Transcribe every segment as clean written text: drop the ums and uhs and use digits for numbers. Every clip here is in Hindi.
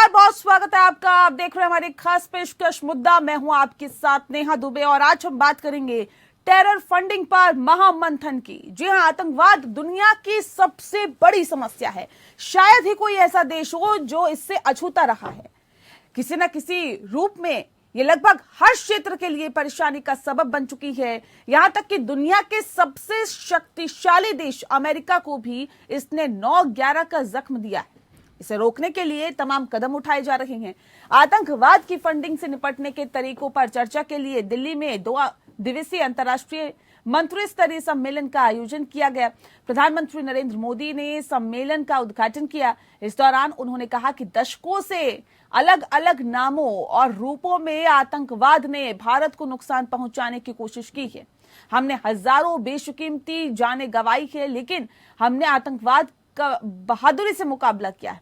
नमस्कार, बहुत स्वागत है आपका। आप देख रहे हैं हमारी खास पेशकश मुद्दा। मैं हूं आपके साथ नेहा दुबे और आज हम बात करेंगे टेरर फंडिंग पर महामंथन की। जी हां, आतंकवाद दुनिया की सबसे बड़ी समस्या है। शायद ही कोई ऐसा देश हो जो इससे अछूता रहा है। किसी न किसी रूप में ये लगभग हर क्षेत्र के लिए परेशानी का सबब बन चुकी है। यहां तक कि दुनिया के सबसे शक्तिशाली देश अमेरिका को भी इसने 9/11 का जख्म दिया है। इसे रोकने के लिए तमाम कदम उठाए जा रहे हैं। आतंकवाद की फंडिंग से निपटने के तरीकों पर चर्चा के लिए दिल्ली में 2 दिवसीय अंतर्राष्ट्रीय मंत्री स्तरीय सम्मेलन का आयोजन किया गया। प्रधानमंत्री नरेंद्र मोदी ने सम्मेलन का उद्घाटन किया। इस दौरान उन्होंने कहा कि दशकों से अलग अलग नामों और रूपों में आतंकवाद ने भारत को नुकसान पहुंचाने की कोशिश की है। हमने हजारों बेशकीमती जानें गंवाई है, लेकिन हमने आतंकवाद का बहादुरी से मुकाबला किया है।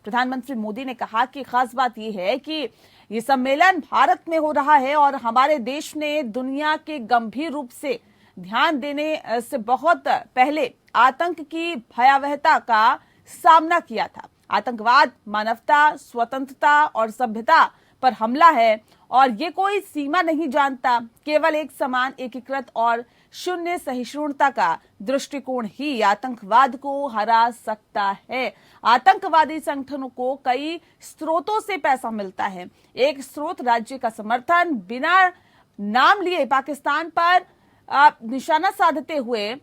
प्रधानमंत्री मोदी ने कहा कि खास बात यह है कि ये सम्मेलन भारत में हो रहा है और हमारे देश ने दुनिया के गंभीर रूप से ध्यान देने से बहुत पहले आतंक की भयावहता का सामना किया था। आतंकवाद मानवता, स्वतंत्रता और सभ्यता पर हमला है और ये कोई सीमा नहीं जानता। केवल एक समान, एकीकृत और शून्य सहिष्णुता का दृष्टिकोण ही आतंकवाद को हरा सकता है। आतंकवादी संगठनों को कई स्रोतों से पैसा मिलता है। एक स्रोत राज्य का समर्थन। बिना नाम लिए पाकिस्तान पर निशाना साधते हुए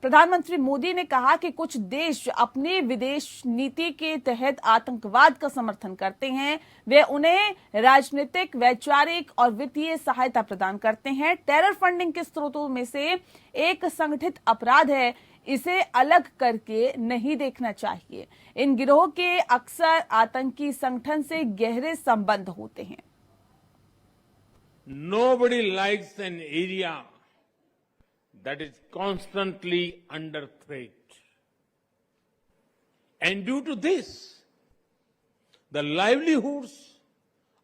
प्रधानमंत्री मोदी ने कहा कि कुछ देश अपनी विदेश नीति के तहत आतंकवाद का समर्थन करते हैं। वे उन्हें राजनीतिक, वैचारिक और वित्तीय सहायता प्रदान करते हैं। टेरर फंडिंग के स्रोतों में से एक संगठित अपराध है। इसे अलग करके नहीं देखना चाहिए। इन गिरोह के अक्सर आतंकी संगठन से गहरे संबंध होते हैं। Nobody likes an area that is constantly under threat. And due to this, the livelihoods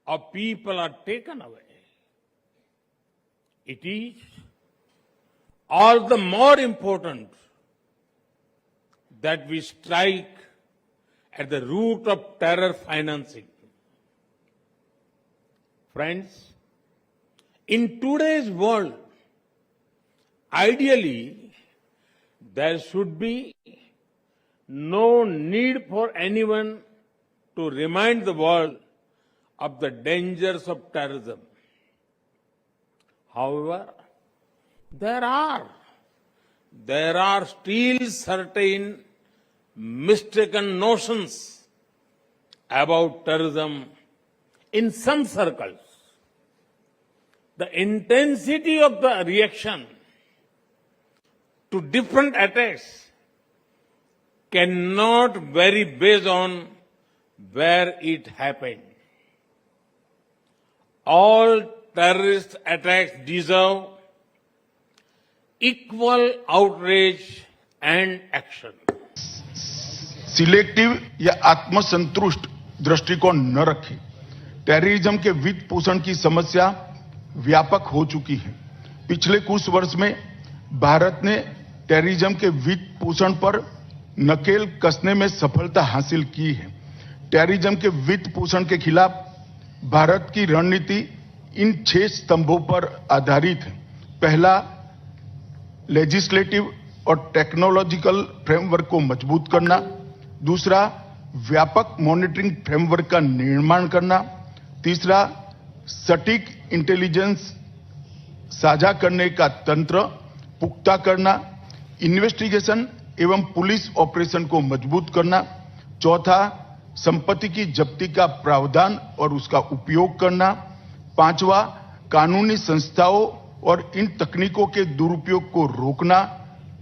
of people are taken away. It is all the more important that we strike at the root of terror financing. Friends, in today's world, ideally, there should be no need for anyone to remind the world of the dangers of terrorism. However, there are still certain mistaken notions about terrorism in some circles. The intensity of the reaction to different attacks cannot vary based on where it happened. All terrorist attacks deserve equal outrage and action. Selective या आत्मसंतुष्ट दृष्टिकोण न रखें। टेररिज्म के वित्त पोषण की समस्या व्यापक हो चुकी है। पिछले कुछ वर्ष में भारत ने टेररिज्म के वित्त पोषण पर नकेल कसने में सफलता हासिल की है। टेररिज्म के वित्त पोषण के खिलाफ भारत की रणनीति इन 6 स्तंभों पर आधारित है। पहला, लेजिस्लेटिव और टेक्नोलॉजिकल फ्रेमवर्क को मजबूत करना। दूसरा, व्यापक मॉनिटरिंग फ्रेमवर्क का निर्माण करना। तीसरा, सटीक इंटेलिजेंस साझा करने का तंत्र पुख्ता करना। इन्वेस्टिगेशन एवं पुलिस ऑपरेशन को मजबूत करना। चौथा, संपत्ति की जब्ती का प्रावधान और उसका उपयोग करना। पांचवा, कानूनी संस्थाओं और इन तकनीकों के दुरुपयोग को रोकना।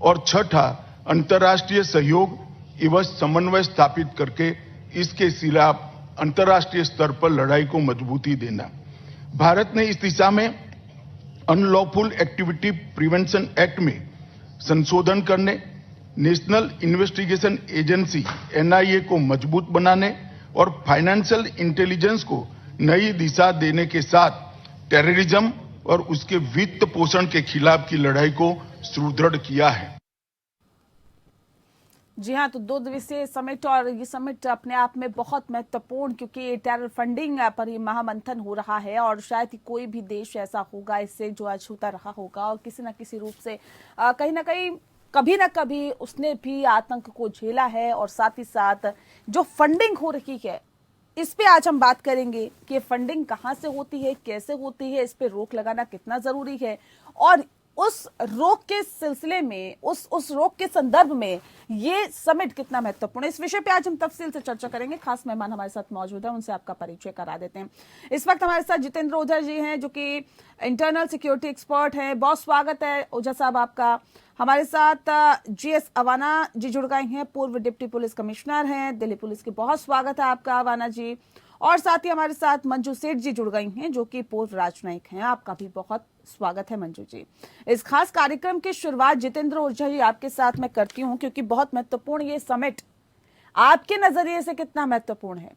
और छठा, अंतर्राष्ट्रीय सहयोग एवं समन्वय स्थापित करके इसके खिलाफ अंतर्राष्ट्रीय स्तर पर लड़ाई को मजबूती देना। भारत ने इस दिशा में अनलॉफुल एक्टिविटी प्रिवेंशन एक्ट में संशोधन करने, नेशनल इन्वेस्टिगेशन एजेंसी एनआईए को मजबूत बनाने और फाइनेंशियल इंटेलिजेंस को नई दिशा देने के साथ टेररिज्म और उसके वित्त पोषण के खिलाफ की लड़ाई को सुदृढ़ किया है। जी हाँ, तो 2 दिवसीय समिट और ये समिट अपने आप में बहुत महत्वपूर्ण, क्योंकि ये टेरर फंडिंग पर ये महामंथन हो रहा है और शायद ही कोई भी देश ऐसा होगा इससे जो अछूता रहा होगा और किसी न किसी रूप से कहीं ना कहीं कभी ना कभी उसने भी आतंक को झेला है। और साथ ही साथ जो फंडिंग हो रही है इस पे आज हम बात करेंगे कि फंडिंग कहाँ से होती है, कैसे होती है, इस पे रोक लगाना कितना जरूरी है और उस रोक के सिलसिले में उस रोक के संदर्भ में ये समिट कितना महत्वपूर्ण है। इस विषय पे आज हम तफसील से चर्चा करेंगे। खास मेहमान हमारे साथ मौजूद है, उनसे आपका परिचय करा देते हैं। इस वक्त हमारे साथ जितेंद्र ओझा जी हैं, जो कि इंटरनल सिक्योरिटी एक्सपर्ट हैं। बहुत स्वागत है ओझा साहब आपका। हमारे साथ GS अवाना जी जुड़ गए हैं, पूर्व डिप्टी पुलिस कमिश्नर हैं दिल्ली पुलिस के। बहुत स्वागत है आपका अवाना जी। और साथ ही हमारे साथ मंजू सेठ जी जुड़ गई हैं, जो कि पूर्व राजनयिक हैं। आपका भी बहुत स्वागत है मंजू जी। इस खास कार्यक्रम की शुरुआत जितेंद्र ओझा जी आपके साथ मैं करती हूं, क्योंकि बहुत महत्वपूर्ण ये समिट आपके नजरिए से कितना महत्वपूर्ण है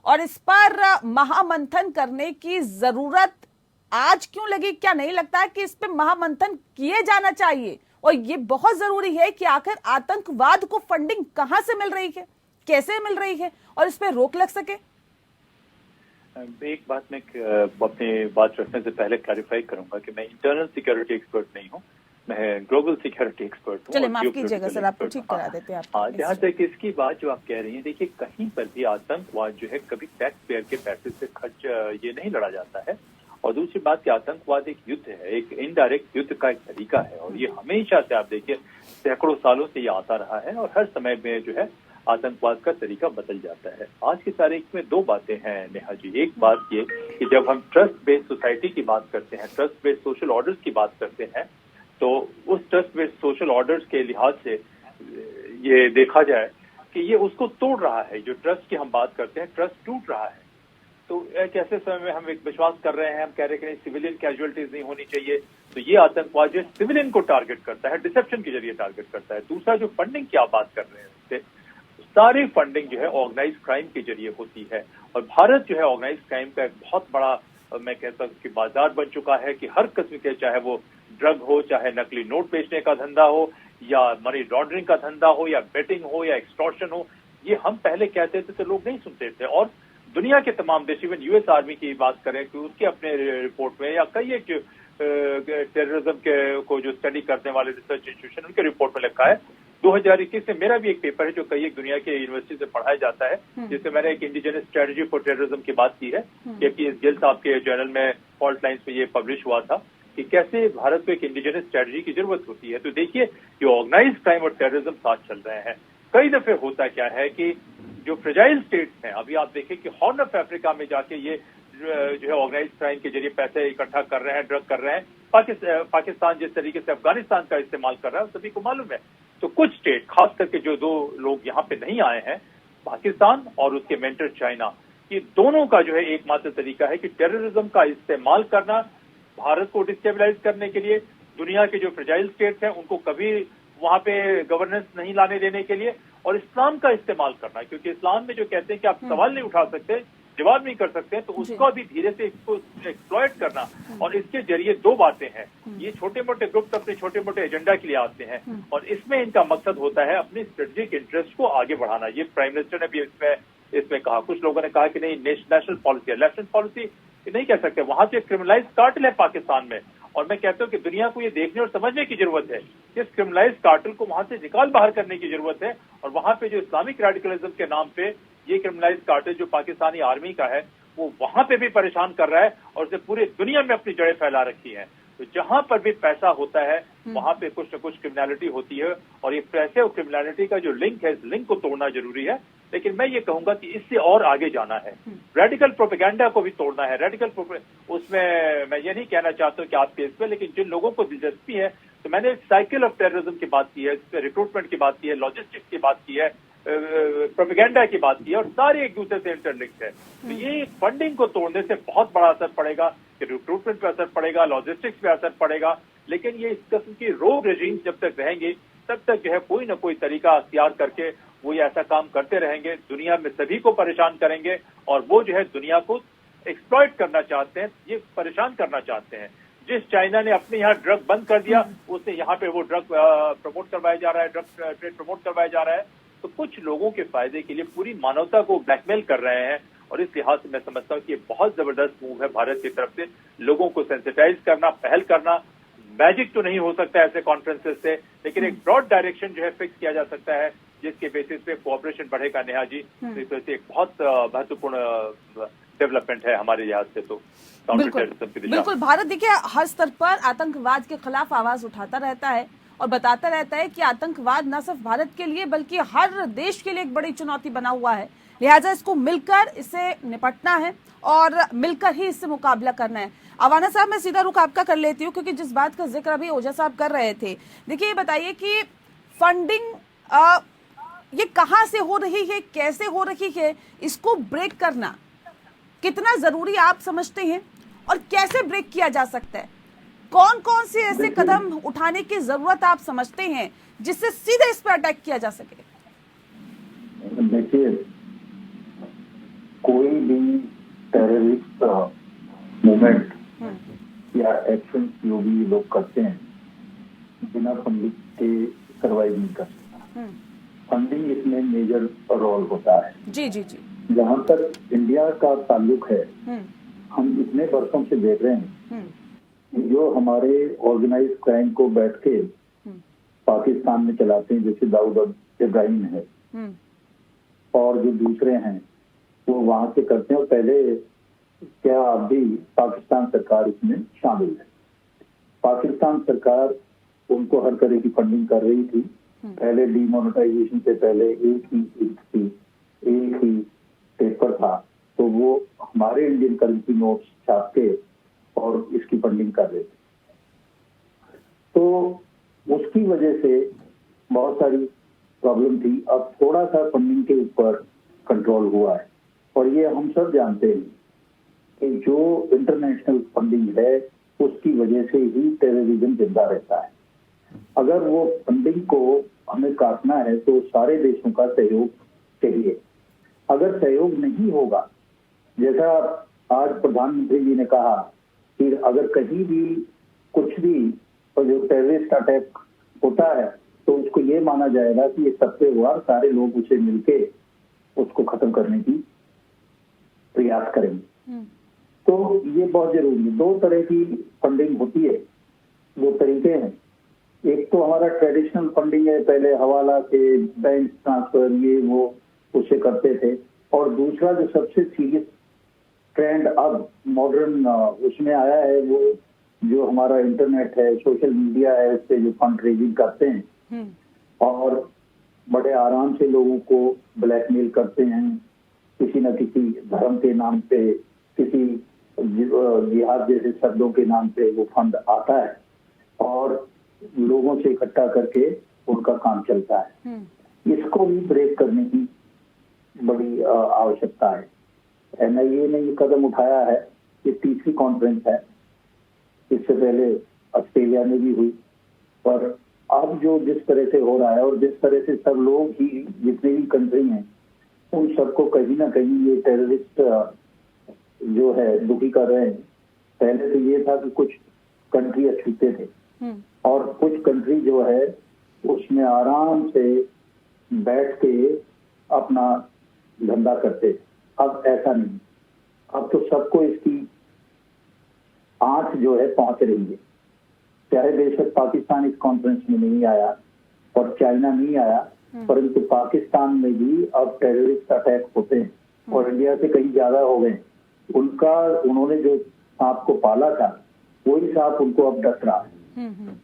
और इस पर महामंथन करने की जरूरत आज क्यों लगी? क्या नहीं लगता है कि इस पर महामंथन किए जाना चाहिए? और ये बहुत जरूरी है कि आखिर आतंकवाद को फंडिंग कहां से मिल रही है, कैसे मिल रही है और इस पर रोक लग सके। एक बात मैं अपनी बात रखने से पहले क्लैरिफाई करूंगा कि मैं इंटरनल सिक्योरिटी एक्सपर्ट नहीं हूं, मैं ग्लोबल सिक्योरिटी एक्सपर्ट हूं। चलिए माफ कीजिएगा सर, आपको ठीक करा देते हैं। हाँ, जहां तक इसकी बात जो आप कह रही हैं, देखिए कहीं पर भी आतंकवाद जो है कभी टैक्स पेयर के पैसे से खर्च ये नहीं लड़ा जाता है। और दूसरी बात कि आतंकवाद एक युद्ध है, एक इनडायरेक्ट युद्ध का एक तरीका है और ये हमेशा से आप देखिए सैकड़ों सालों से ये आता रहा है और हर समय में जो है आतंकवाद का तरीका बदल जाता है। आज की तारीख में दो बातें हैं नेहा जी। एक बात ये कि जब हम ट्रस्ट बेस्ड सोसाइटी की बात करते हैं, ट्रस्ट बेस्ड सोशल ऑर्डर्स की बात करते हैं, तो उस ट्रस्ट बेस्ड सोशल ऑर्डर्स के लिहाज से ये देखा जाए कि ये उसको तोड़ रहा है। जो ट्रस्ट की हम बात करते हैं, ट्रस्ट टूट रहा है। तो एक ऐसे समय में हम एक विश्वास कर रहे हैं, हम कह रहे हैं कि नहीं सिविलियन कैजुअलिटीज नहीं होनी चाहिए, तो ये आतंकवाद जो सिविलियन को टारगेट करता है, डिसेप्शन के जरिए टारगेट करता है। दूसरा जो फंडिंग की आप बात कर रहे हैं, उससे सारी फंडिंग जो है ऑर्गेनाइज क्राइम के जरिए होती है और भारत जो है ऑर्गेनाइज क्राइम का एक बहुत बड़ा मैं कहता हूं कि बाजार बन चुका है कि हर किस्म के, चाहे वो ड्रग हो, चाहे नकली नोट बेचने का धंधा हो या मनी लॉन्ड्रिंग का धंधा हो या बेटिंग हो या एक्सटॉर्शन हो, ये हम पहले कहते थे तो लोग नहीं सुनते थे। और दुनिया के तमाम देश, इवन यूएस आर्मी की बात करें कि उसके अपने रिपोर्ट में या कई एक टेररिज्म के को जो स्टडी करने वाले रिसर्च इंस्टीट्यूशन उनके रिपोर्ट में लिखा है 2021 में। मेरा भी एक पेपर है जो कई एक दुनिया के यूनिवर्सिटी से पढ़ाया जाता है, जिसमें मैंने एक इंडिजिनस स्ट्रेटजी फॉर टेररिज्म की बात की है, जबकि इस गिल साहब के जर्नल में फॉल्ट लाइन्स में ये पब्लिश हुआ था कि कैसे भारत को एक इंडिजिनस स्ट्रेटजी की जरूरत होती है। तो देखिए जो ऑर्गेनाइज क्राइम और टेररिज्म साथ चल रहे हैं, कई दफे होता क्या है कि जो फ्रेजाइल स्टेट्स हैं, अभी आप देखें कि हॉर्न ऑफ अफ्रीका में जाके ये जो है ऑर्गेनाइज क्राइम के जरिए पैसे इकट्ठा कर रहे हैं, ड्रग कर रहे हैं। पाकिस्तान जिस तरीके से अफगानिस्तान का इस्तेमाल कर रहा है सभी को मालूम है। तो कुछ स्टेट, खास करके जो दो लोग यहाँ पे नहीं आए हैं, पाकिस्तान और उसके मेंटर चाइना, ये दोनों का जो है एकमात्र तरीका है कि टेररिज्म का इस्तेमाल करना भारत को डिस्टेबलाइज करने के लिए, दुनिया के जो फ्रेजाइल स्टेट्स हैं उनको कभी वहां पे गवर्नेंस नहीं लाने देने के लिए, और इस्लाम का इस्तेमाल करना, क्योंकि इस्लाम में जो कहते हैं कि आप सवाल नहीं उठा सकते, जवाब नहीं कर सकते, तो उसका भी धीरे से इसको एक्सप्लॉइट करना। और इसके जरिए दो बातें हैं, ये छोटे मोटे ग्रुप अपने छोटे मोटे एजेंडा के लिए आते हैं और इसमें इनका मकसद होता है अपने स्ट्रेटेजिक इंटरेस्ट को आगे बढ़ाना। ये प्राइम मिनिस्टर ने भी इसमें कहा। कुछ लोगों ने कहा कि नहीं नेशनल पॉलिसी है, नेशनल पॉलिसी नहीं कह सकते, वहां से क्रिमिनलाइज कार्टेल है पाकिस्तान में, और मैं कहता हूं कि दुनिया को ये देखने और समझने की जरूरत है कि इस क्रिमिनलाइज कार्टेल को वहां से निकाल बाहर करने की जरूरत है। और वहां पे जो इस्लामिक रेडिकलिज्म के नाम पे ये क्रिमिनलाइज कार्टेल जो पाकिस्तानी आर्मी का है, वो वहां पे भी परेशान कर रहा है और उसे पूरी दुनिया में अपनी जड़ें फैला रखी है। तो जहां पर भी पैसा होता है वहां पे कुछ न कुछ क्रिमिनलिटी होती है, और ये पैसे और क्रिमिनलिटी का जो लिंक है, इस लिंक को तोड़ना जरूरी है। लेकिन मैं ये कहूंगा कि इससे और आगे जाना है, रेडिकल प्रोपेगेंडा को भी तोड़ना है। उसमें मैं ये नहीं कहना चाहता हूं कि आपके इसमें, लेकिन जिन लोगों को दिलचस्पी है, तो मैंने साइकिल ऑफ टेररिज्म की बात की है, रिक्रूटमेंट की बात की है, लॉजिस्टिक्स की बात की है, प्रोपेगेंडा की बात की है, और सारे एक दूसरे से इंटरलिंक्ड है। तो ये फंडिंग को तोड़ने से बहुत बड़ा असर पड़ेगा कि रिक्रूटमेंट पे असर पड़ेगा, लॉजिस्टिक्स पे असर पड़ेगा। लेकिन ये इस किस्म की रोग रेजिम जब तक रहेंगे तब तक जो है कोई ना कोई तरीका अख्तियार करके वो ये ऐसा काम करते रहेंगे, दुनिया में सभी को परेशान करेंगे, और वो जो है दुनिया को एक्सप्लॉइट करना चाहते हैं, ये परेशान करना चाहते हैं। जिस चाइना ने अपने यहाँ ड्रग बंद कर दिया, उससे यहाँ पे वो ड्रग प्रमोट करवाया जा रहा है, ड्रग ट्रेड प्रमोट करवाया जा रहा है। तो कुछ लोगों के फायदे के लिए पूरी मानवता को ब्लैकमेल कर रहे हैं। और इस लिहाज से मैं समझता हूँ कि ये बहुत जबरदस्त मूव है भारत की तरफ से, लोगों को सेंसिटाइज करना, पहल करना। मैजिक तो नहीं हो सकता ऐसे कॉन्फ्रेंसेस से, लेकिन एक ब्रॉड डायरेक्शन जो है फिक्स किया जा सकता है, जिसके बेसिस पे कोऑपरेशन बढ़ेगा। नेहा जी, तो एक बहुत महत्वपूर्ण डेवलपमेंट है हमारे लिहाज से तो काउंटर टेररिज्म की दिशा। बिल्कुल, भारत देखिए हर स्तर पर आतंकवाद के खिलाफ आवाज उठाता रहता है और बताता रहता है कि आतंकवाद न सिर्फ भारत के लिए बल्कि हर देश के लिए एक बड़ी चुनौती बना हुआ है। लिहाजा इसको मिलकर इसे निपटना है और मिलकर ही इससे मुकाबला करना है। अवाना साहब, मैं सीधा रुख आपका कर लेती हूँ क्योंकि जिस बात का जिक्र अभी ओझा साहब कर रहे थे, देखिए ये बताइए कि फंडिंग ये कहाँ से हो रही है, कैसे हो रही है, इसको ब्रेक करना कितना जरूरी आप समझते हैं और कैसे ब्रेक किया जा सकता है? कौन कौन से ऐसे कदम उठाने की जरूरत आप समझते हैं जिससे सीधे इस पर अटैक किया जा सके? देखिए, कोई भी टेररिस्ट मूवमेंट या एक्शन जो भी लोग करते हैं बिना फंडिंग के सर्वाइव नहीं कर सकता। फंडिंग इसमें मेजर रोल होता है। जी जी जी। जहाँ तक इंडिया का ताल्लुक है, हम इतने वर्षों से देख रहे हैं जो हमारे ऑर्गेनाइज क्राइम को बैठ के पाकिस्तान में चलाते हैं, जैसे दाऊद इब्राहिम है और जो दूसरे हैं वो वहां से करते हैं। और पहले क्या अभी पाकिस्तान सरकार इसमें शामिल है। पाकिस्तान सरकार उनको हर तरह की फंडिंग कर रही थी। पहले डीमोनेटाइजेशन से पहले एक ही पेपर था, तो वो हमारे इंडियन करेंसी नोट्स छाप के और इसकी फंडिंग कर रहे थे। तो उसकी वजह से बहुत सारी प्रॉब्लम थी। अब थोड़ा सा फंडिंग के ऊपर कंट्रोल हुआ है और ये हम सब जानते हैं कि जो इंटरनेशनल फंडिंग है उसकी वजह से ही टेररिज्म जिंदा रहता है। अगर वो फंडिंग को हमें काटना है तो सारे देशों का सहयोग चाहिए। अगर सहयोग नहीं होगा, जैसा आज प्रधानमंत्री जी ने कहा कि अगर कहीं भी कुछ भी जो टेररिस्ट अटैक होता है तो उसको ये माना जाएगा कि ये सबसे हुआ, सारे लोग उसे मिलके उसको खत्म करने की प्रयास करेंगे। तो ये बहुत जरूरी है। दो तरह की फंडिंग होती है, दो तरीके हैं। एक तो हमारा ट्रेडिशनल फंडिंग है, पहले हवाला से बैंक ट्रांसफर ये वो उससे करते थे। और दूसरा जो सबसे सीरियस ट्रेंड अब मॉडर्न उसमें आया है, वो जो हमारा इंटरनेट है, सोशल मीडिया है, उससे जो फंड रेजिंग करते हैं और बड़े आराम से लोगों को ब्लैकमेल करते हैं, किसी न किसी धर्म के नाम पे, किसी जिहाद जैसे शब्दों के नाम पे वो फंड आता है और लोगों से इकट्ठा करके उनका काम चलता है। इसको भी ब्रेक करने की बड़ी आवश्यकता है। NIA ने ये कदम उठाया है। ये तीसरी कॉन्फ्रेंस है, इससे पहले ऑस्ट्रेलिया में भी हुई। पर अब जो जिस तरह से हो रहा है और जिस तरह से सब लोग ही जितने भी कंट्री हैं उन सबको कहीं ना कहीं ये टेररिस्ट जो है दुखी कर रहे हैं। पहले तो ये था कि कुछ कंट्री अछूते थे और कुछ कंट्री जो है उसमें आराम से बैठ के अपना धंधा करते थे। अब ऐसा नहीं, अब तो सबको इसकी आंच जो है पहुंच रही है। चाहे बेशक पाकिस्तान इस कॉन्फ्रेंस में नहीं आया और चाइना नहीं आया, परंतु पाकिस्तान में भी अब टेररिस्ट अटैक होते हैं और इंडिया से कहीं ज्यादा हो गए। उन्होंने जो सांप को पाला था वही सांप उनको अब डस रहा है।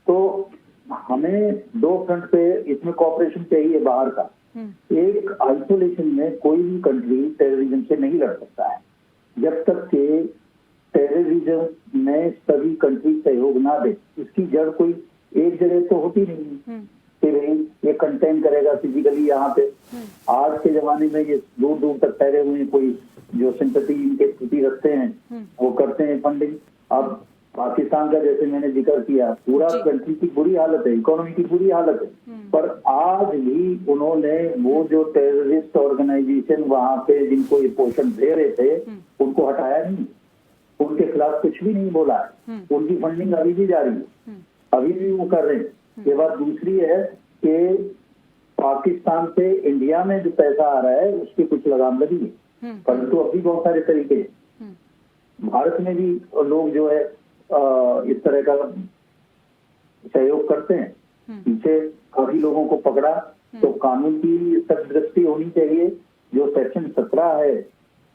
तो हमें दो फ्रंट पे इसमें कॉपरेशन चाहिए बाहर का। एक, आइसोलेशन में कोई भी कंट्री टेररिज्म से नहीं लड़ सकता है जब तक के टेररिज्म में सभी कंट्री सहयोग ना दे। इसकी जड़ कोई एक जगह तो होती नहीं कि भाई ये कंटेन करेगा फिजिकली यहाँ पे। आज के जमाने में ये दूर दूर तक फैले हुए हैं, कोई जो सिंपैथी इनके प्रति रखते हैं वो करते हैं फंडिंग। अब पाकिस्तान का जैसे मैंने जिक्र किया, पूरा कंट्री की बुरी हालत है, इकोनॉमी की बुरी हालत है, पर आज भी उन्होंने वो जो टेररिस्ट ऑर्गेनाइजेशन वहां पे जिनको ये पोषण दे रहे थे उनको हटाया नहीं, उनके खिलाफ कुछ भी नहीं बोला है। उनकी फंडिंग अभी भी जारी है, अभी भी वो कर रहे हैं। ये बात दूसरी है कि पाकिस्तान से इंडिया में जो पैसा आ रहा है उसकी कुछ लगाम लगी है, परंतु अब भी बहुत सारे तरीके हैं। भारत में भी लोग जो है इस तरह का सहयोग करते हैं। पीछे काफी लोगों को पकड़ा, तो कानून की सख्त दृष्टि होनी चाहिए। जो सेक्शन 17 है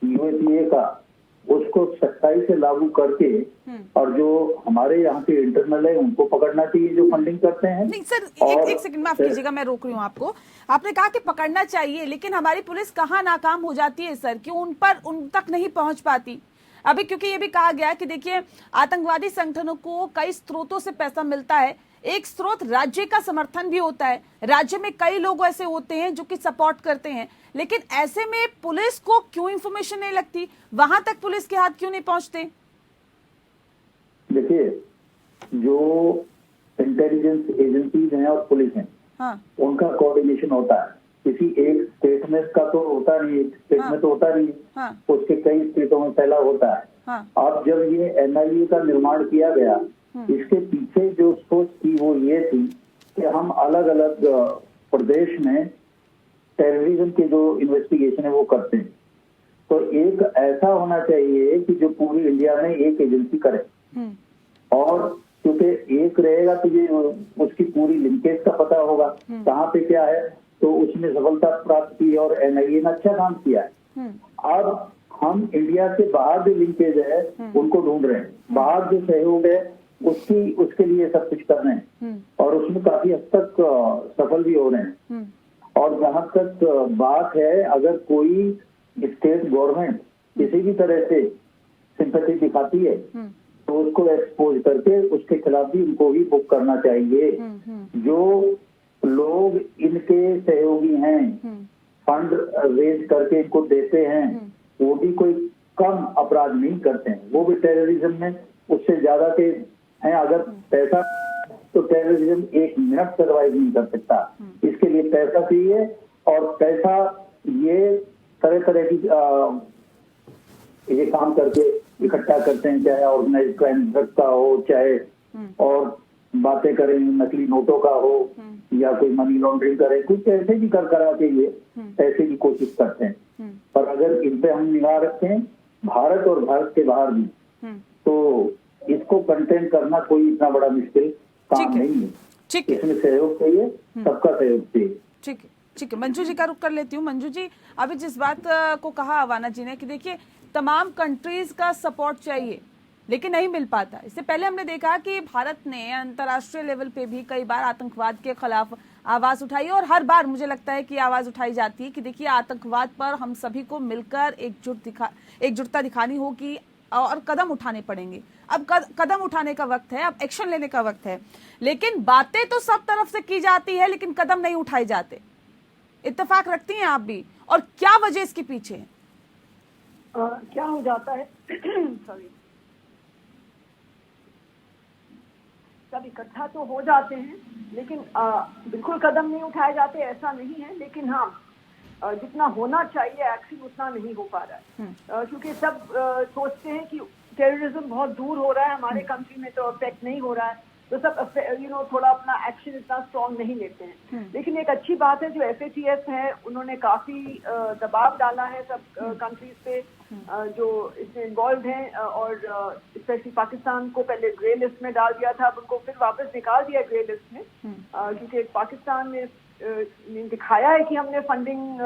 यूएपीए का, उसको सख्ताई से लागू करके, और जो हमारे यहाँ के इंटरनल है उनको पकड़ना चाहिए जो फंडिंग करते हैं। नहीं सर, और एक सेकंड माफ कीजिएगा, मैं रोक रही हूँ आपको। आपने कहा कि पकड़ना चाहिए, लेकिन हमारी पुलिस कहाँ नाकाम हो जाती है सर? क्यों उन तक नहीं पहुंच पाती? अभी क्योंकि ये भी कहा गया कि देखिए आतंकवादी संगठनों को कई स्रोतों से पैसा मिलता है। एक स्रोत राज्य का समर्थन भी होता है, राज्य में कई लोग ऐसे होते हैं जो कि सपोर्ट करते हैं, लेकिन ऐसे में पुलिस को क्यों इंफॉर्मेशन नहीं लगती? वहां तक पुलिस के हाथ क्यों नहीं पहुंचते? देखिए, जो इंटेलिजेंस एजेंसीज हैं और पुलिस हैं, हाँ, उनका कोऑर्डिनेशन होता है। किसी एक स्टेट में का तो होता नहीं, एक स्टेट में तो होता नहीं, हाँ, उसके कई स्टेटों में फैला होता है। हाँ, अब जब ये एनआईए का निर्माण किया गया, इसके पीछे जो सोच थी वो ये थी कि हम अलग अलग प्रदेश में टेररिज्म के जो इन्वेस्टिगेशन है वो करते हैं। तो एक ऐसा होना चाहिए कि जो पूरी इंडिया में एक एजेंसी करे, और क्योंकि एक रहेगा तो ये उसकी पूरी लिंकेज का पता होगा कहाँ पे क्या है, तो उसमें सफलता प्राप्त की और एनआईए ने अच्छा काम किया है। अब हम इंडिया के बाहर जो लिंकेज है उनको ढूंढ रहे हैं, बाहर जो सहयोग है उसके लिए सब कुछ कर रहे हैं, और उसमें काफी हद तक सफल भी हो रहे हैं। और जहां तक बात है, अगर कोई स्टेट गवर्नमेंट किसी भी तरह से सिंपैथी दिखाती है तो उसको एक्सपोज करके उसके खिलाफ भी उनको भी बुक करना चाहिए। जो लोग इनके सहयोगी हैं, फंड रेज करके इनको देते हैं, वो भी कोई कम अपराध नहीं करते हैं, वो भी टेररिज्म में उससे ज्यादा के हैं। अगर पैसा, तो टेररिज्म 1 मिनट सर्वाइव नहीं कर सकता। इसके लिए पैसा चाहिए, और पैसा ये तरह तरह की ये काम करके इकट्ठा करते हैं, चाहे ऑर्गेनाइज क्राइम ड्रग का हो, चाहे और बातें करें नकली नोटों का हो, या कोई मनी लॉन्ड्रिंग करे, कुछ ऐसे भी कर करा के ये पैसे की कोशिश करते हैं। पर अगर इन पे हम निगाह रखें, भारत और भारत के बाहर भी, तो इसको कंटेन करना कोई इतना बड़ा मुश्किल काम नहीं है। ठीक है, इसमें सहयोग चाहिए, सबका सहयोग चाहिए। ठीक है, ठीक है। मंजू जी का रुख कर लेती हूँ। मंजू जी, अभी जिस बात को कहा अवाना जी ने कि देखिए तमाम कंट्रीज का सपोर्ट चाहिए, लेकिन नहीं मिल पाता। इससे पहले हमने देखा कि भारत ने अंतर्राष्ट्रीय लेवल पे भी कई बार आतंकवाद के खिलाफ आवाज उठाई, और हर बार मुझे लगता है कि आवाज उठाई जाती है कि देखिए आतंकवाद पर हम सभी को मिलकर एकजुटता दिखानी होगी और कदम उठाने पड़ेंगे। अब कदम उठाने का वक्त है, अब एक्शन लेने का वक्त है। लेकिन बातें तो सब तरफ से की जाती है, लेकिन कदम नहीं उठाए जाते। इत्तेफाक रखती हैं आप भी? और क्या वजह इसके पीछे है? क्या हो जाता है सॉरी, सब इकट्ठा तो हो जाते हैं, लेकिन बिल्कुल कदम नहीं उठाए जाते ऐसा नहीं है। लेकिन हाँ, जितना होना चाहिए एक्शन उतना नहीं हो पा रहा है, क्योंकि सब सोचते हैं कि टेररिज्म बहुत दूर हो रहा है, हमारे कंट्री में तो अफेक्ट नहीं हो रहा है, तो सब थोड़ा अपना एक्शन इतना स्ट्रॉन्ग नहीं लेते हैं। लेकिन एक अच्छी बात है जो FATF है, उन्होंने काफी दबाव डाला है सब कंट्रीज पे जो इसमें इन्वॉल्व हैं, और स्पेशली पाकिस्तान को पहले ग्रे लिस्ट में डाल दिया था, अब उनको फिर वापस निकाल दिया ग्रे लिस्ट में, क्योंकि पाकिस्तान ने दिखाया है कि हमने फंडिंग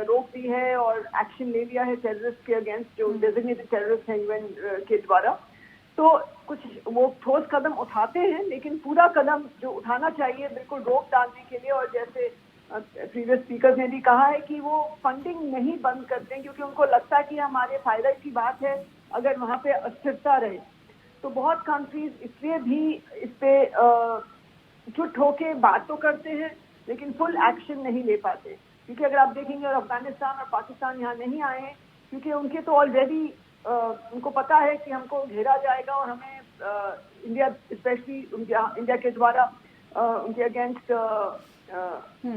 रोक दी है और एक्शन ले लिया है टेररिस्ट के अगेंस्ट, जो डेजिग्नेटेड टेररिस्ट हैं UN के द्वारा। तो कुछ वो ठोस कदम उठाते हैं, लेकिन पूरा कदम जो उठाना चाहिए बिल्कुल रोक डालने के लिए, और जैसे प्रीवियस स्पीकर ने भी कहा है कि वो फंडिंग नहीं बंद करते हैं, क्योंकि उनको लगता है कि हमारे फायदा की बात है अगर वहाँ पे अस्थिरता रहे। तो बहुत कंट्रीज इसलिए भी इस पे जुट होके बात तो करते हैं, लेकिन फुल एक्शन नहीं ले पाते। क्योंकि अगर आप देखेंगे, और अफगानिस्तान और पाकिस्तान यहाँ नहीं आए हैं क्योंकि उनके तो ऑलरेडी उनको पता है कि हमको घेरा जाएगा, और हमें इंडिया स्पेशली इंडिया के द्वारा उनके अगेंस्ट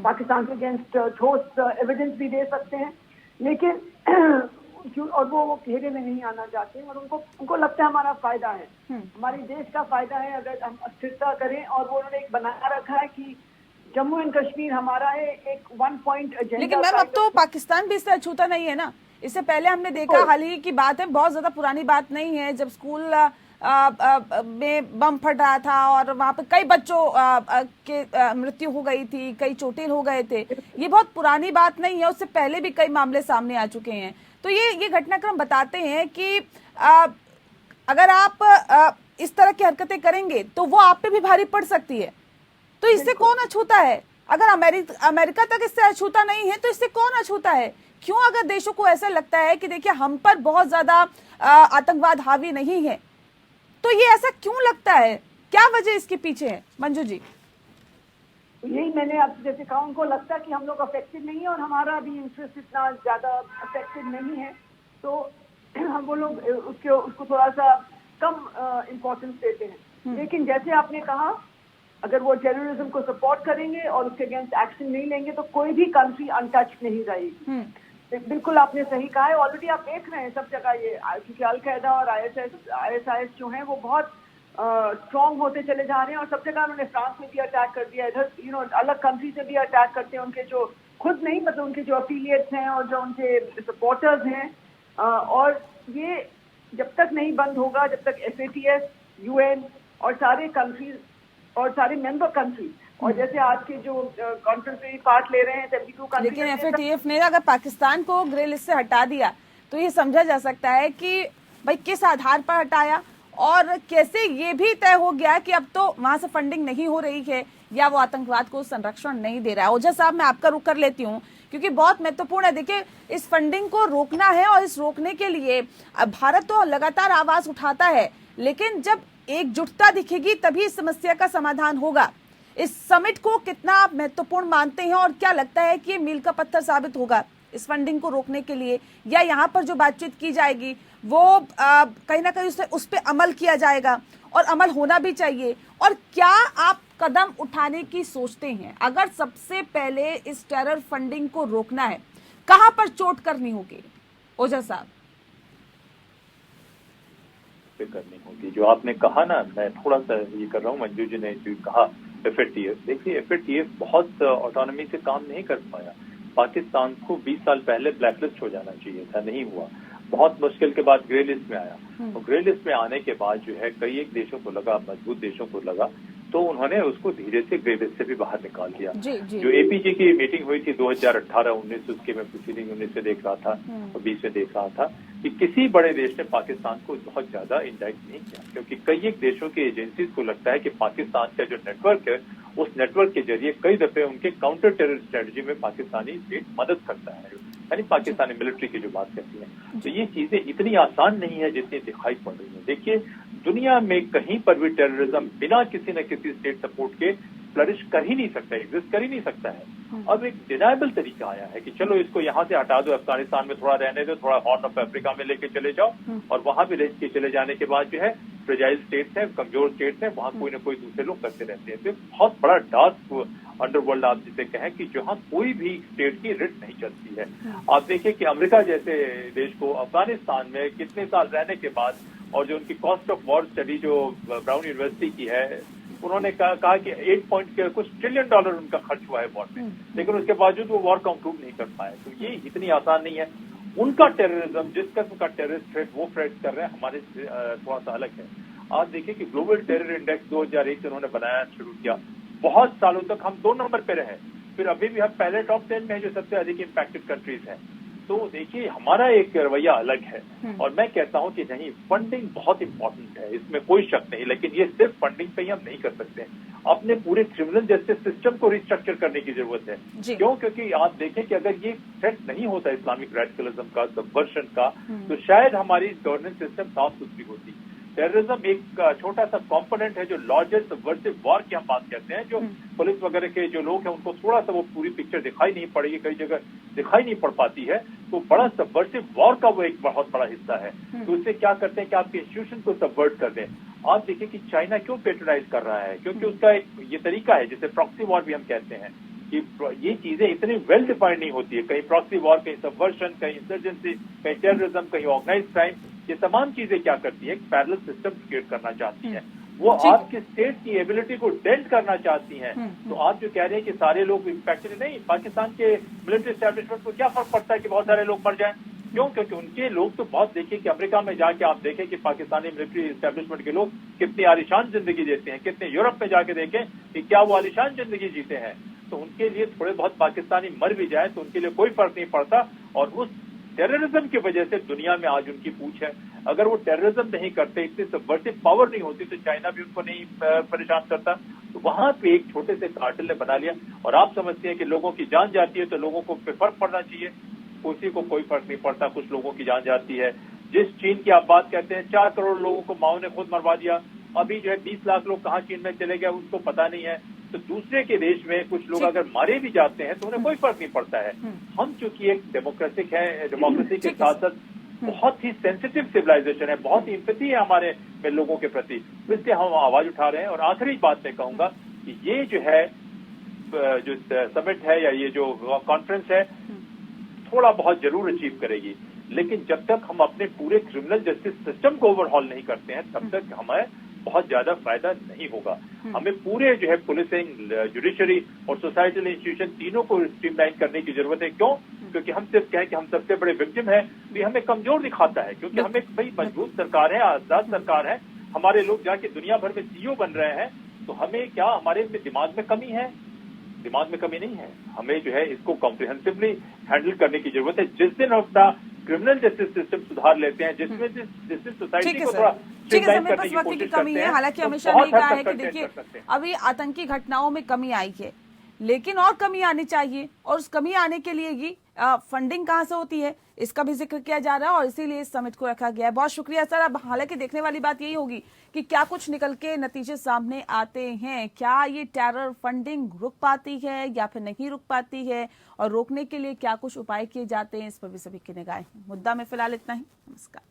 पाकिस्तान के अगेंस्ट ठोस एविडेंस भी दे सकते हैं, लेकिन और वो घेरे में नहीं आना चाहते हैं, और उनको लगता है हमारा फायदा है, हमारे देश का फायदा है अगर हम अस्थिरता करें। और वो उन्होंने एक बना रखा है कि जम्मू एंड कश्मीर हमारा है, एक 1 पॉइंट एजेंडा। लेकिन मैम अब तो पाकिस्तान भी इससे अछूता नहीं है ना। इससे पहले हमने देखा, हाल ही की बात है, बहुत ज्यादा पुरानी बात नहीं है, जब स्कूल में बम फट रहा था और वहां पे कई बच्चों के मृत्यु हो गई थी, कई चोटिल हो गए थे। ये बहुत पुरानी बात नहीं है, उससे पहले भी कई मामले सामने आ चुके हैं। तो ये घटनाक्रम बताते हैं कि अगर आप इस तरह की हरकतें करेंगे तो वो आप पे भी भारी पड़ सकती है। तो इससे कौन अछूता है? अगर अमेरिका तक इससे अछूता नहीं है तो इससे कौन अछूता है? क्यों अगर देशों को ऐसा लगता है कि देखिए हम पर बहुत ज्यादा आतंकवाद हावी नहीं है, तो ये ऐसा क्यों लगता है? क्या वजह इसके पीछे है मंजू जी? यही मैंने अब जैसे कहा, उनको लगता है कि हम लोग अफेक्टेड नहीं है और हमारा भी इंटरेस्ट इतना ज्यादा अफेक्टेड नहीं है, तो हम वो लोग उसको थोड़ा सा कम इम्पोर्टेंस देते हैं। लेकिन जैसे आपने कहा, अगर वो टेररिज्म को सपोर्ट करेंगे और उसके अगेंस्ट एक्शन नहीं लेंगे तो कोई भी कंट्री अनटच्ड नहीं रहेगी। बिल्कुल आपने सही कहा है। ऑलरेडी आप देख रहे हैं सब जगह ये, क्योंकि अलकायदा और ISIS जो हैं वो बहुत स्ट्रॉन्ग होते चले जा रहे हैं और सब जगह उन्होंने फ्रांस में भी अटैक कर दिया, इधर अलग कंट्री से भी अटैक करते हैं, उनके जो खुद नहीं मतलब उनके जो अफिलिएट्स हैं और जो उनके सपोर्टर्स हैं। और ये जब तक नहीं बंद होगा, जब तक FATF, UN और सारे कंट्रीज और सारे मेंबर कंट्री, और जैसे आज के जो कॉन्फ्रेंस में पार्ट ले रहे हैं 72 कंट्री, लेकिन FATF ने अगर पाकिस्तान को ग्रे लिस्ट से हटा दिया तो ये समझा जा सकता है कि भाई किस आधार पर हटाया और कैसे ये भी तय हो गया कि अब तो वहां से फंडिंग नहीं हो रही है या वो आतंकवाद को संरक्षण नहीं दे रहा है। ओझा साहब, मैं आपका रुख कर लेती हूँ क्योंकि बहुत महत्वपूर्ण है। देखिए, इस फंडिंग को रोकना है और इस रोकने के लिए भारत तो लगातार आवाज उठाता है, लेकिन जब एकजुटता दिखेगी तभी इस समस्या का समाधान होगा। इस समिट को कितना आप महत्वपूर्ण मानते हैं और क्या लगता है कि ये मील का पत्थर साबित होगा इस फंडिंग को रोकने के लिए, या यहाँ पर जो बातचीत की जाएगी वो कहीं ना कहीं उस पर अमल किया जाएगा और अमल होना भी चाहिए? और क्या आप कदम उठाने की सोचते हैं? अगर सबसे पहले इस टेरर फंडिंग को रोकना है, कहां पर चोट करनी होगी ओझा साहब? करनी होगी जो आपने कहा ना, मैं थोड़ा सा ये कर रहा हूँ, मंजू जी ने जो कहा FATF, देखिए FATF बहुत ऑटोनॉमी से काम नहीं कर पाया। पाकिस्तान को 20 साल पहले ब्लैकलिस्ट हो जाना चाहिए था, नहीं हुआ। बहुत मुश्किल के बाद ग्रे लिस्ट में आया और ग्रे लिस्ट में आने के बाद जो है कई एक देशों को लगा, मजबूत देशों को लगा, तो उन्होंने उसको धीरे से ग्रे लिस्ट से भी बाहर निकाल दिया। जो APG की मीटिंग हुई थी 2018-19, उसके मैं प्रोसीडिंग 19 से देख रहा था और 20 में देख रहा था कि किसी बड़े देश ने पाकिस्तान को बहुत ज्यादा इंडाइट नहीं किया, क्योंकि कई एक देशों की एजेंसीज को लगता है कि पाकिस्तान का जो नेटवर्क है उस नेटवर्क के जरिए कई दफे उनके काउंटर टेरर स्ट्रेटजी में पाकिस्तानी स्टेट मदद करता है, यानी पाकिस्तानी मिलिट्री की जो बात करती है। तो ये चीजें इतनी आसान नहीं है जितनी दिखाई पड़ रही है। देखिए, दुनिया में कहीं पर भी टेररिज्म बिना किसी न किसी स्टेट सपोर्ट के फ्लरिश कर ही नहीं सकता, एग्जिस्ट कर ही नहीं सकता है। अब एक डिनायबल तरीका आया है कि चलो इसको यहाँ से हटा दो, अफगानिस्तान में थोड़ा रहने दो, थोड़ा हॉर्न ऑफ अफ्रीका में लेके चले जाओ, और वहां भी लेके चले जाने के बाद जो है फ्रेजाइल स्टेट्स हैं, कमजोर स्टेट्स हैं, वहां कोई ना कोई दूसरे लोग करते रहते हैं। तो बहुत बड़ा डार्क अंडरवर्ल्ड आप जिसे कहें कि जहां कोई भी स्टेट की रिट नहीं चलती है। आप देखिए कि अमेरिका जैसे देश को अफगानिस्तान में कितने साल रहने के बाद, और जो उनकी कॉस्ट ऑफ वॉर स्टडी जो ब्राउन यूनिवर्सिटी की है, उन्होंने कहा कि 8 पॉइंट के कुछ ट्रिलियन डॉलर उनका खर्च हुआ है वॉर में, लेकिन उसके बावजूद वो वॉर कंक्लूड नहीं कर पाए। तो ये इतनी आसान नहीं है। उनका टेररिज्म, जिस किस्म का टेररिस्ट थ्रेट वो फेस कर रहे हैं, हमारे थोड़ा सा अलग है। आप देखिए कि ग्लोबल टेरर इंडेक्स 2001 से उन्होंने बनाया शुरू किया, बहुत सालों तक हम 2 नंबर पे रहे, फिर अभी भी हम पहले टॉप 10 में है जो सबसे अधिक इम्पैक्टेड कंट्रीज हैं। तो देखिए, हमारा एक रवैया अलग है और मैं कहता हूं कि नहीं, फंडिंग बहुत इंपॉर्टेंट है, इसमें कोई शक नहीं, लेकिन ये सिर्फ फंडिंग पे ही हम नहीं कर सकते। अपने पूरे क्रिमिनल जस्टिस सिस्टम को रिस्ट्रक्चर करने की जरूरत है। क्यों? क्योंकि आप देखें कि अगर ये थ्रेट नहीं होता इस्लामिक रेडिकलिज्म का, सबवर्शन का, तो शायद हमारी गवर्नेंस सिस्टम साफ सुथरी होती। टेररिज्म एक छोटा सा कंपोनेंट है जो लार्जेस्ट सबवर्सिव वॉर की हम बात करते हैं, जो पुलिस वगैरह के जो लोग हैं उनको थोड़ा सा वो पूरी पिक्चर दिखाई नहीं पड़ेगी, कई जगह दिखाई नहीं पड़ पाती है। तो बड़ा सबवर्सिव वॉर का वो एक बहुत बड़ा हिस्सा है। तो उससे क्या करते हैं कि आपके इंस्टीट्यूशन को सबवर्ट कर दें। आप देखिए कि चाइना क्यों पेट्रोनाइज कर रहा है, क्योंकि उसका एक ये तरीका है जिसे प्रॉक्सी वॉर भी हम कहते हैं, कि ये चीजें इतनी वेल डिफाइंड नहीं होती है। कहीं प्रॉक्सी वॉर, कहीं सबवर्शन, कहीं इंसर्जेंसी, कहीं टेररिज्म, कहीं ऑर्गेनाइज क्राइम, ये तमाम चीजें क्या करती है, एक पैरेलल सिस्टम क्रिएट करना चाहती है। वो ठीक। आपकी स्टेट की एबिलिटी को डेंट करना चाहती हैं। तो आप जो कह रहे हैं कि सारे लोग इम्पैक्टेड नहीं, पाकिस्तान के मिलिट्री एस्टैब्लिशमेंट को क्या फर्क पड़ता है कि बहुत सारे लोग मर जाएं? क्यों? क्योंकि उनके लोग तो बहुत, देखिए कि अमेरिका में जाके आप देखें कि पाकिस्तानी मिलिट्री एस्टैब्लिशमेंट के लोग कितनी आलिशान जिंदगी जीते हैं, कितने यूरोप में जाके देखें कि क्या वो आलिशान जिंदगी जीते हैं। तो उनके लिए थोड़े बहुत पाकिस्तानी मर भी जाए तो उनके लिए कोई फर्क नहीं पड़ता। और उस टेररिज्म की वजह से दुनिया में आज उनकी पूछ है। अगर वो टेररिज्म नहीं करते, इतनी सबवर्सिव पावर नहीं होती, तो चाइना भी उनको नहीं परेशान करता। तो वहां पे एक छोटे से कार्टेल ने बना लिया। और आप समझते हैं कि लोगों की जान जाती है तो लोगों को फर्क पड़ना चाहिए? किसी को कोई फर्क नहीं पड़ता, कुछ लोगों की जान जाती है। जिस चीन की आप बात कहते हैं, 4 करोड़ लोगों को माओ ने खुद मरवा दिया। अभी जो है 20 लाख लोग कहाँ चीन में चले गए उसको पता नहीं है। तो दूसरे के देश में कुछ लोग अगर मारे भी जाते हैं तो उन्हें कोई फर्क नहीं पड़ता है। हम चूंकि एक डेमोक्रेसी के साथ साथ बहुत ही सेंसिटिव सिविलाइजेशन है, बहुत ही एम्पैथी है हमारे में लोगों के प्रति, इसलिए हम आवाज उठा रहे हैं। और आखिरी बात मैं कहूंगा कि ये जो है जो समिट है या ये जो कॉन्फ्रेंस है थोड़ा बहुत जरूर अचीव करेगी, लेकिन जब तक हम अपने पूरे क्रिमिनल जस्टिस सिस्टम को ओवरहॉल नहीं करते हैं तब तक हमें बहुत ज्यादा फायदा नहीं होगा। हमें पूरे जो है पुलिसिंग, जुडिशरी और सोसाइटल इंस्टीट्यूशन तीनों को स्ट्रीमलाइन करने की जरूरत है। क्यों? क्योंकि हम सिर्फ कहें कि हम सबसे बड़े विक्टिम हैं तो ये हमें कमजोर दिखाता है। क्योंकि हमें भाई मजबूत सरकार है, आजाद सरकार है, हमारे लोग जाके दुनिया भर में सीईओ बन रहे हैं। तो हमें क्या, हमारे दिमाग में कमी है? दिमाग में कमी नहीं है। हमें जो है इसको कॉम्प्रिहेंसिवली हैंडल करने की जरूरत है। जिस दिन अपना क्रिमिनल जस्टिस सिस्टम सुधार लेते हैं, जिसमें सोसाइटी को थोड़ा ठीक है, स्ट्रीमलाइन समय करने पर की वक्त की कोशिश कमी करते है। हैं, हालांकि तो हमेशा बहुत नहीं कहा हद है तक कि कंटेन देखिए कर सकते हैं। अभी आतंकी घटनाओं में कमी आई है, लेकिन और कमी आनी चाहिए। और उस कमी आने के लिए ही फंडिंग कहाँ से होती है इसका भी जिक्र किया जा रहा है और इसीलिए इस समिट को रखा गया है। बहुत शुक्रिया सर। अब हालांकि देखने वाली बात यही होगी कि क्या कुछ निकल के नतीजे सामने आते हैं, क्या ये टेरर फंडिंग रुक पाती है या फिर नहीं रुक पाती है, और रोकने के लिए क्या कुछ उपाय किए जाते हैं, इस पर भी सभी की निगाहें। मुद्दा में फिलहाल इतना ही। नमस्कार।